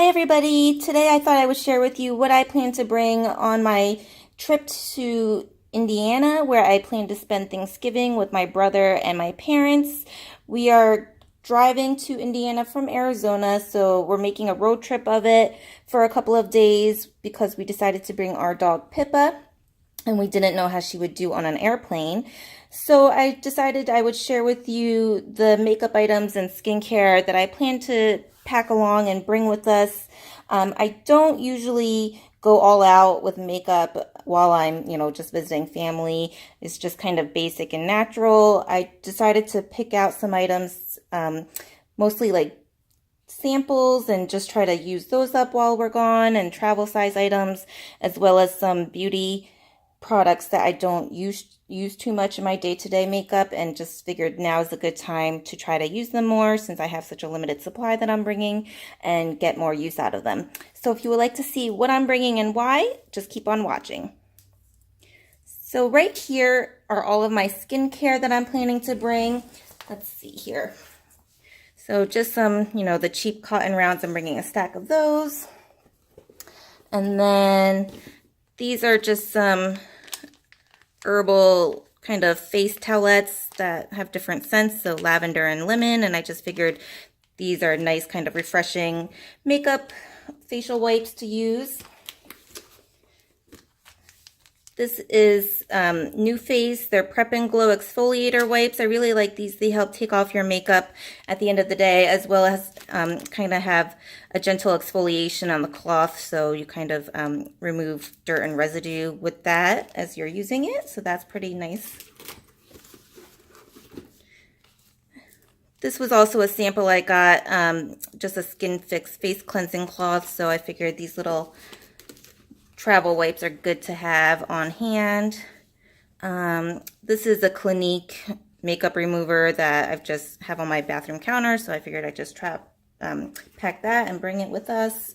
Hi everybody! Today I thought I would share with you what I plan to bring on my trip to Indiana, where I plan to spend Thanksgiving with my brother and my parents. We are driving to Indiana from Arizona, so we're making a road trip of it for a couple of days because we decided to bring our dog Pippa and we didn't know how she would do on an airplane. So I decided I would share with you the makeup items and skincare that I plan to pack along and bring with us. I don't usually go all out with makeup while I'm, just visiting family. It's just kind of basic and natural. I decided to pick out some items, mostly like samples, and just try to use those up while we're gone, and travel size items, as well as some beauty products that I don't use too much in my day-to-day makeup, and just figured now is a good time to try to use them more since I have such a limited supply that I'm bringing and get more use out of them. So if you would like to see what I'm bringing and why, just keep on watching. So right here are all of my skincare that I'm planning to bring. Let's see here. So just some, the cheap cotton rounds, I'm bringing a stack of those. And then these are just some herbal kind of face towelettes that have different scents, so lavender and lemon, and I just figured these are nice kind of refreshing makeup facial wipes to use. This is New Face, their Prep and Glow exfoliator wipes. I really like these. They help take off your makeup at the end of the day, as well as kind of have a gentle exfoliation on the cloth, so you kind of remove dirt and residue with that as you're using it, so that's pretty nice. This was also a sample I got, just a Skin Fix face cleansing cloth, so I figured these little travel wipes are good to have on hand. This is a Clinique makeup remover that I've just have on my bathroom counter, so I figured I'd just pack that and bring it with us.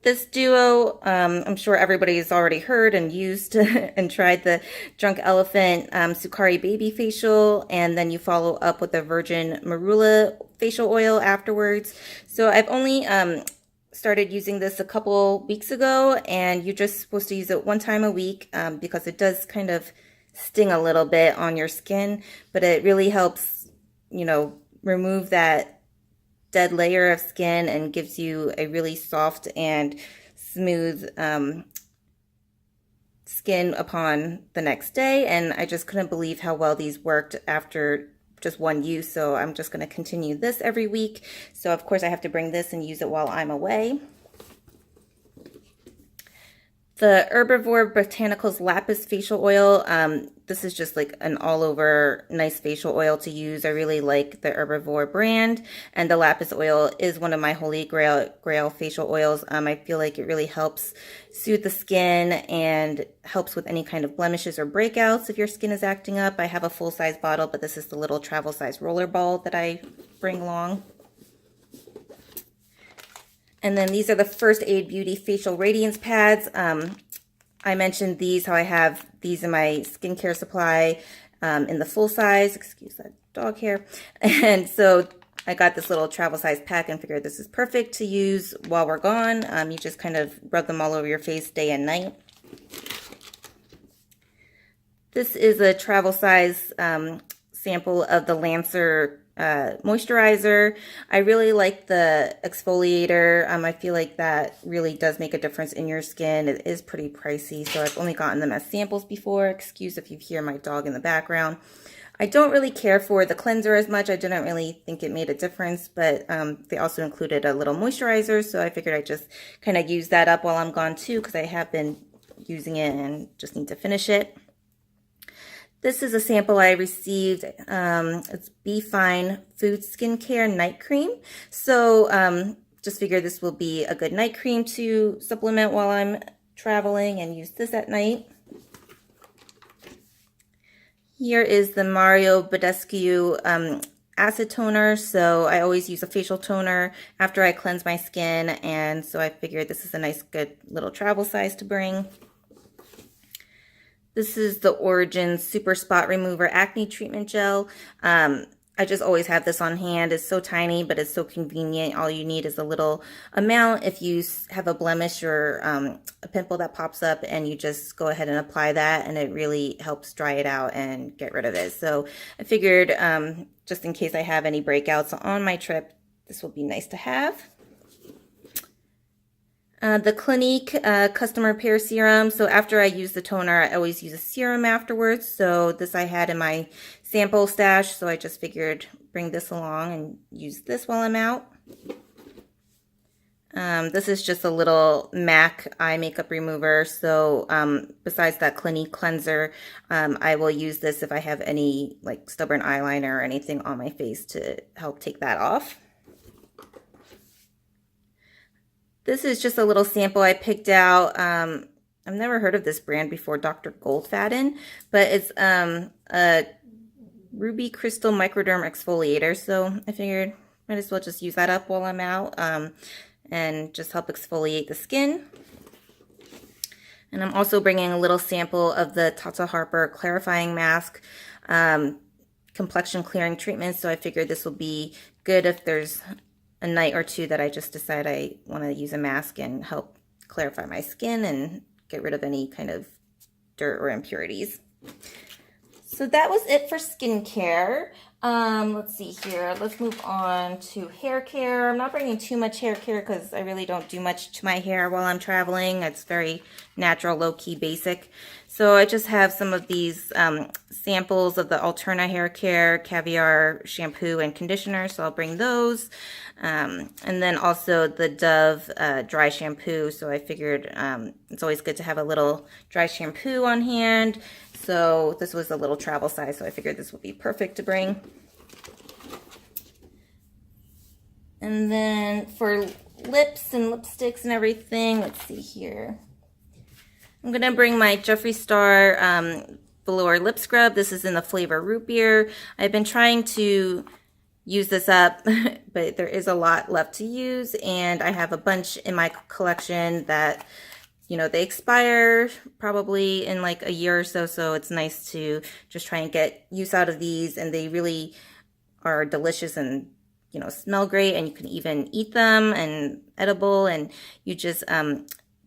This duo, I'm sure everybody's already heard and used and tried the Drunk Elephant Sukari Baby Facial, and then you follow up with the Virgin Marula Facial Oil afterwards. So I've only started using this a couple weeks ago, and you're just supposed to use it one time a week because it does kind of sting a little bit on your skin, but it really helps, remove that dead layer of skin and gives you a really soft and smooth skin upon the next day. And I just couldn't believe how well these worked after just one use, so I'm just going to continue this every week. So of course I have to bring this and use it while I'm away. The Herbivore Botanicals Lapis Facial Oil. This is just like an all-over nice facial oil to use. I really like the Herbivore brand, and the Lapis oil is one of my holy grail facial oils. I feel like it really helps soothe the skin and helps with any kind of blemishes or breakouts if your skin is acting up. I have a full-size bottle, but this is the little travel-size roller ball that I bring along. And then these are the First Aid Beauty Facial Radiance Pads. I mentioned these, how I have these in my skincare supply in the full size. Excuse that dog hair. And so I got this little travel size pack and figured this is perfect to use while we're gone. You just kind of rub them all over your face day and night. This is a travel size sample of the Lancer moisturizer. I really like the exfoliator. I feel like that really does make a difference in your skin. It is pretty pricey, so I've only gotten them as samples before. Excuse if you hear my dog in the background. I don't really care for the cleanser as much. I didn't really think it made a difference, but they also included a little moisturizer, so I figured I'd just kind of use that up while I'm gone too, because I have been using it and just need to finish it. This is a sample I received. It's Be Fine Food Skincare Night Cream. So just figured this will be a good night cream to supplement while I'm traveling and use this at night. Here is the Mario Badescu acid toner. So I always use a facial toner after I cleanse my skin, and so I figured this is a nice good little travel size to bring. This is the Origin Super Spot Remover Acne Treatment Gel. I just always have this on hand. It's so tiny, but it's so convenient. All you need is a little amount if you have a blemish or a pimple that pops up, and you just go ahead and apply that, and it really helps dry it out and get rid of it. So I figured just in case I have any breakouts on my trip, this will be nice to have. The Clinique Custom Repair Serum. So after I use the toner, I always use a serum afterwards. So this I had in my sample stash, so I just figured bring this along and use this while I'm out. This is just a little MAC eye makeup remover. So besides that Clinique cleanser, I will use this if I have any like stubborn eyeliner or anything on my face to help take that off. This is just a little sample I picked out. I've never heard of this brand before, Dr. Goldfaden, but it's a Ruby Crystal Microderm Exfoliator. So I figured might as well just use that up while I'm out and just help exfoliate the skin. And I'm also bringing a little sample of the Tata Harper Clarifying Mask Complexion Clearing Treatment. So I figured this will be good if there's a night or two that I just decide I want to use a mask and help clarify my skin and get rid of any kind of dirt or impurities. So that was it for skincare. Let's see here. Let's move on to hair care. I'm not bringing too much hair care because I really don't do much to my hair while I'm traveling. It's very natural, low-key, basic. So I just have some of these samples of the Alterna Hair Care Caviar shampoo and conditioner. So I'll bring those. And then also the Dove dry shampoo. So I figured it's always good to have a little dry shampoo on hand. So this was a little travel size, so I figured this would be perfect to bring. And then for lips and lipsticks and everything, let's see here. I'm going to bring my Jeffree Star Velour Lip Scrub. This is in the flavor Root Beer. I've been trying to use this up, but there is a lot left to use, and I have a bunch in my collection that, you know, they expire probably in like a year or so, so it's nice to just try and get use out of these, and they really are delicious and, you know, smell great, and you can even eat them and edible, and you just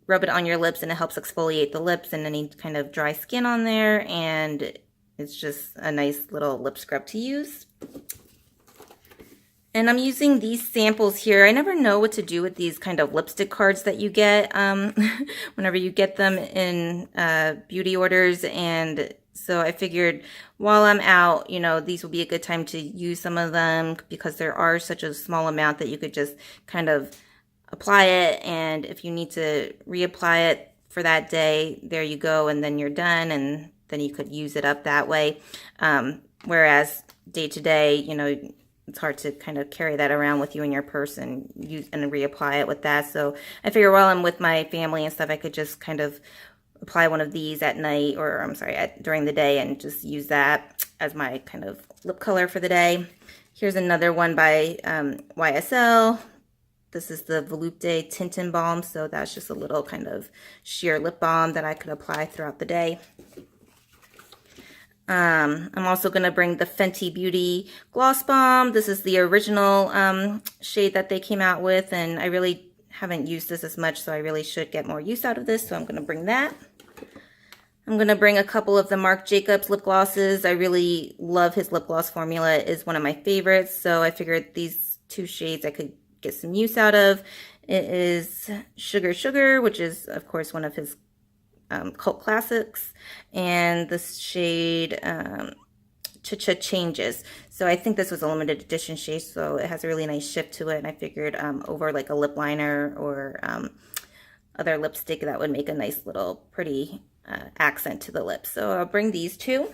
rub it on your lips and it helps exfoliate the lips and any kind of dry skin on there, and it's just a nice little lip scrub to use. And I'm using these samples here. I never know what to do with these kind of lipstick cards that you get whenever you get them in beauty orders. And so I figured while I'm out, you know, these will be a good time to use some of them because there are such a small amount that you could just kind of apply it. And if you need to reapply it for that day, there you go. And then you're done. And then you could use it up that way. Whereas day to day, you know, it's hard to kind of carry that around with you in your purse and use and reapply it with that. So I figure while I'm with my family and stuff, I could just kind of apply one of these at night, or I'm sorry, during the day, and just use that as my kind of lip color for the day. Here's another one by YSL. This is the Volupte Tint and Balm. So that's just a little kind of sheer lip balm that I could apply throughout the day. I'm also going to bring the Fenty Beauty Gloss Balm. This is the original shade that they came out with, and I really haven't used this as much, so I really should get more use out of this, so I'm going to bring that. I'm going to bring a couple of the Marc Jacobs lip glosses. I really love his lip gloss formula. It is one of my favorites, so I figured these two shades I could get some use out of. It is Sugar Sugar, which is, of course, one of his cult classics, and the shade Cha-Cha Changes. So I think this was a limited edition shade, so it has a really nice shift to it, and I figured over like a lip liner or other lipstick, that would make a nice little pretty accent to the lips. So I'll bring these two.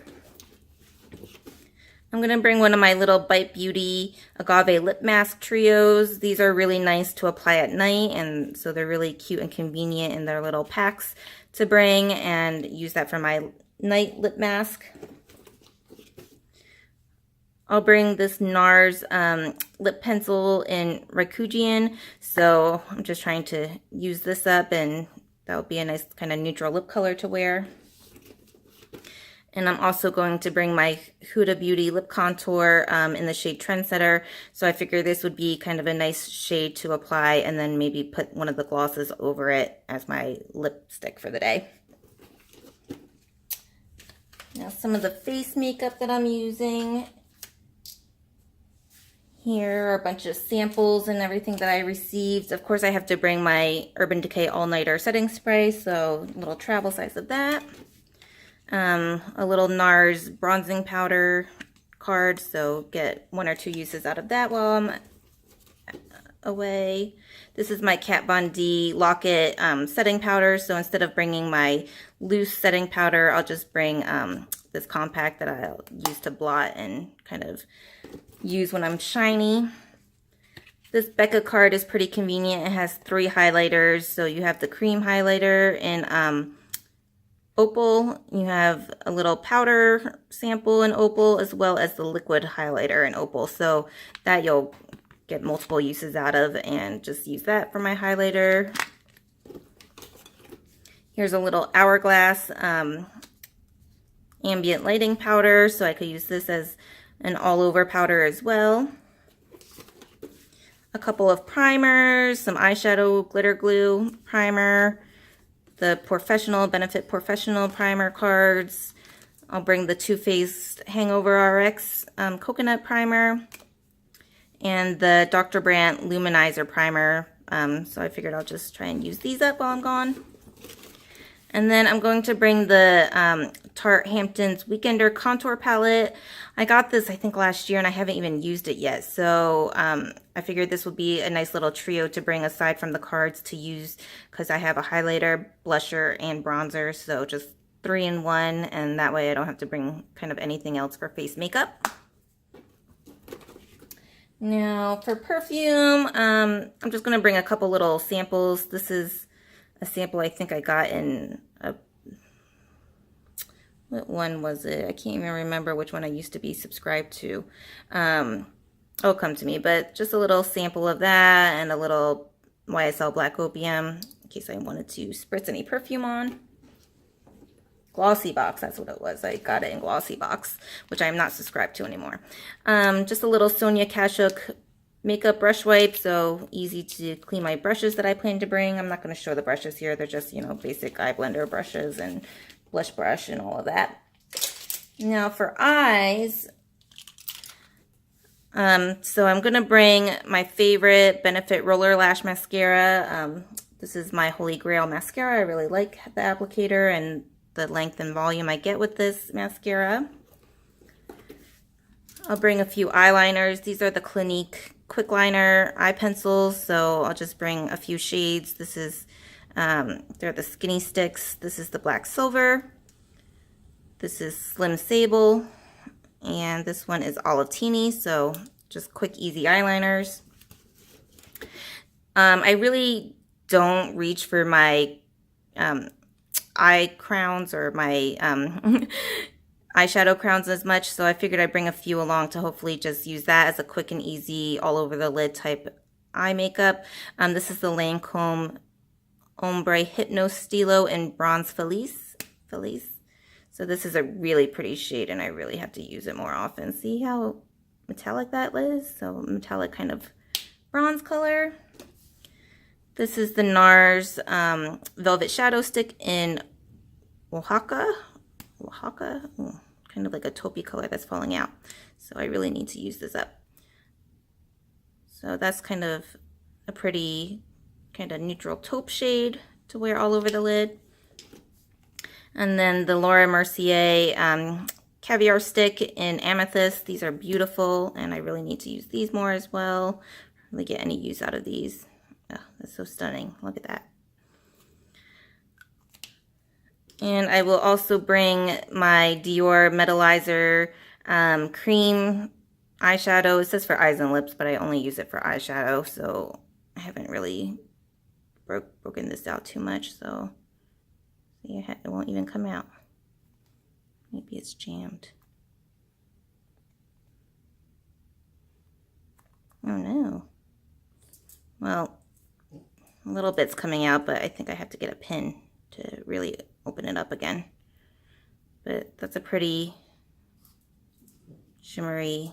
I'm going to bring one of my little Bite Beauty Agave Lip Mask Trios. These are really nice to apply at night, and so they're really cute and convenient in their little packs to bring, and use that for my night lip mask. I'll bring this NARS lip pencil in Rakujian, so I'm just trying to use this up, and that would be a nice kind of neutral lip color to wear. And I'm also going to bring my Huda Beauty lip contour in the shade Trendsetter. So I figured this would be kind of a nice shade to apply and then maybe put one of the glosses over it as my lipstick for the day. Now some of the face makeup that I'm using. Here are a bunch of samples and everything that I received. Of course, I have to bring my Urban Decay All Nighter setting spray, so a little travel size of that. A little NARS bronzing powder card, so get 1 or 2 uses out of that while I'm away. This is my Kat Von D Lock-It setting powder, so instead of bringing my loose setting powder, I'll just bring this compact that I'll use to blot and kind of use when I'm shiny. This Becca card is pretty convenient. It has 3 highlighters, so you have the cream highlighter in Opal, you have a little powder sample in Opal, as well as the liquid highlighter in Opal, so that you'll get multiple uses out of, and just use that for my highlighter. Here's a little Hourglass ambient lighting powder, so I could use this as an all-over powder as well. A couple of primers, some eyeshadow glitter glue primer, the Benefit Professional primer cards. I'll bring the Too Faced Hangover RX coconut primer and the Dr. Brandt Luminizer primer. So I figured I'll just try and use these up while I'm gone. And then I'm going to bring the Tarte Hamptons Weekender Contour Palette. I got this, I think, last year, and I haven't even used it yet. So I figured this would be a nice little trio to bring aside from the cards to use, because I have a highlighter, blusher, and bronzer. So just 3 in 1, and that way I don't have to bring kind of anything else for face makeup. Now for perfume, I'm just going to bring a couple little samples. This is a sample I think I got in what one was it? I can't even remember which one I used to be subscribed to. It'll come to me, but just a little sample of that and a little YSL Black Opium in case I wanted to spritz any perfume on. Glossy Box, that's what it was. I got it in Glossy Box, which I'm not subscribed to anymore. Just a little Sonia Kashuk makeup brush wipe, so easy to clean my brushes that I plan to bring. I'm not going to show the brushes here. They're just, you know, basic eye blender brushes and blush brush and all of that. Now for eyes, so I'm going to bring my favorite Benefit Roller Lash Mascara. This is my Holy Grail mascara. I really like the applicator and the length and volume I get with this mascara. I'll bring a few eyeliners. These are the Clinique Quick Liner eye pencils, so I'll just bring a few shades. This is, they're the Skinny Sticks. This is the Black Silver. This is Slim Sable. And this one is Olive Teeny, so just quick, easy eyeliners. I really don't reach for my eye crowns or my eyeshadow crowns as much, so I figured I'd bring a few along to hopefully just use that as a quick and easy all over the lid type eye makeup. This is the Lancome Ombre Hypno Stilo in Bronze Felice. So this is a really pretty shade, and I really have to use it more often. See how metallic that is? So metallic kind of bronze color. This is the NARS Velvet Shadow Stick in Oaxaca. Ooh, kind of like a taupey color that's falling out. So I really need to use this up. So that's kind of a pretty kind of neutral taupe shade to wear all over the lid. And then the Laura Mercier Caviar Stick in Amethyst. These are beautiful, and I really need to use these more as well. Really get any use out of these. Oh, that's so stunning. Look at that. And I will also bring my Dior Metallizer cream eyeshadow. It says for eyes and lips, but I only use it for eyeshadow, so I haven't really broken this out too much, so see, it won't even come out. Maybe it's jammed. Oh no. Well, a little bit's coming out, but I think I have to get a pin to really open it up again. but that's a pretty shimmery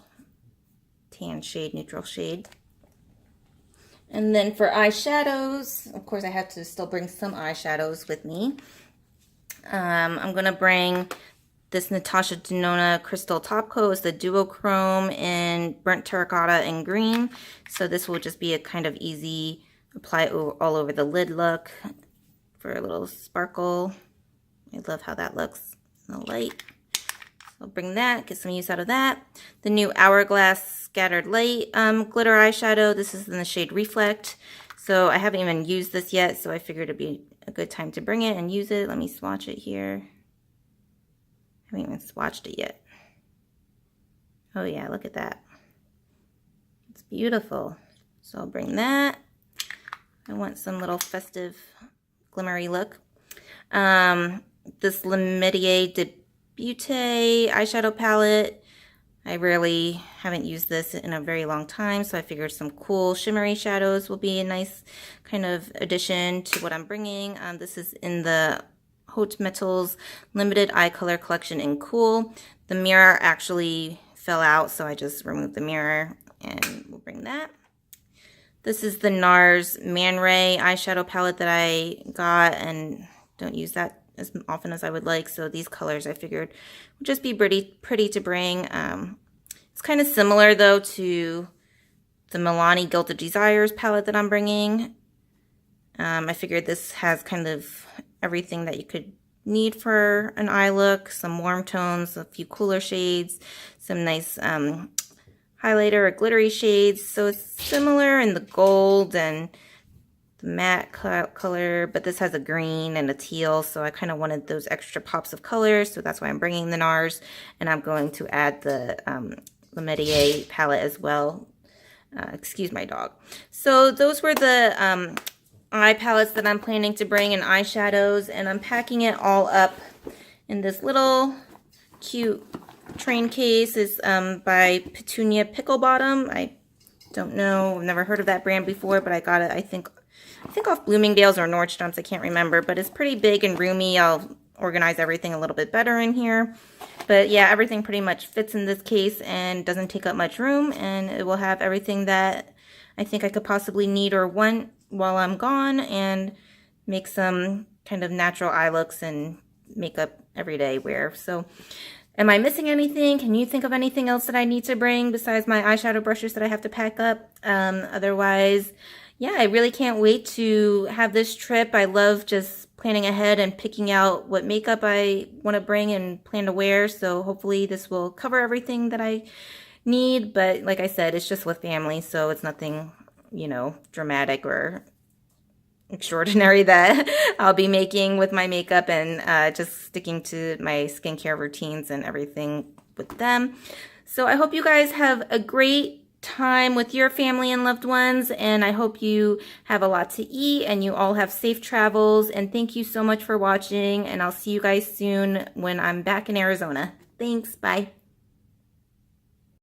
tan shade, neutral shade. And then for eyeshadows, of course I have to still bring some eyeshadows with me. I'm going to bring this Natasha Denona Crystal Top Coat. It's the duochrome in burnt terracotta and green. So this will just be a kind of easy apply all over the lid look for a little sparkle. I love how that looks in the light. So I'll bring that, get some use out of that. The new Hourglass Scattered Light glitter eyeshadow. This is in the shade Reflect. So I haven't even used this yet, so I figured it'd be a good time to bring it and use it. Let me swatch it here. I haven't even swatched it yet. Oh yeah, look at that. It's beautiful. So I'll bring that. I want some little festive glimmery look. This Le Métier de Beauté eyeshadow palette. I rarely haven't used this in a very long time, so I figured some cool shimmery shadows will be a nice kind of addition to what I'm bringing. This is in the Haute Metals Limited Eye Color Collection in Cool. The mirror actually fell out, so I just removed the mirror, and we'll bring that. This is the NARS Man Ray eyeshadow palette that I got, and don't use that as often as I would like, so these colors I figured would just be pretty to bring. It's kind of similar though to the Milani Gilded Desires palette that I'm bringing. I figured this has kind of everything that you could need for an eye look, some warm tones, a few cooler shades, some nice highlighter or glittery shades. So it's similar in the gold and the matte color, but this has a green and a teal, so I kind of wanted those extra pops of color, so that's why I'm bringing the NARS, and I'm going to add the Le Métier palette as well. Excuse my dog. So those were the eye palettes that I'm planning to bring in eyeshadows, and I'm packing it all up in this little cute train case. It's by Petunia Pickle Bottom. I don't know, I've never heard of that brand before, but I got it, I think off Bloomingdale's or Nordstrom's, I can't remember, but it's pretty big and roomy. I'll organize everything a little bit better in here. But yeah, everything pretty much fits in this case and doesn't take up much room, and it will have everything that I think I could possibly need or want while I'm gone, and make some kind of natural eye looks and makeup everyday wear. So am I missing anything? Can you think of anything else that I need to bring besides my eyeshadow brushes that I have to pack up? Otherwise, yeah, I really can't wait to have this trip. I love just planning ahead and picking out what makeup I want to bring and plan to wear. So hopefully this will cover everything that I need. But like I said, it's just with family, so it's nothing, you know, dramatic or extraordinary that I'll be making with my makeup, and just sticking to my skincare routines and everything with them. So I hope you guys have a great time with your family and loved ones, and I hope you have a lot to eat and you all have safe travels, and thank you so much for watching, and I'll see you guys soon when I'm back in Arizona. Thanks, bye.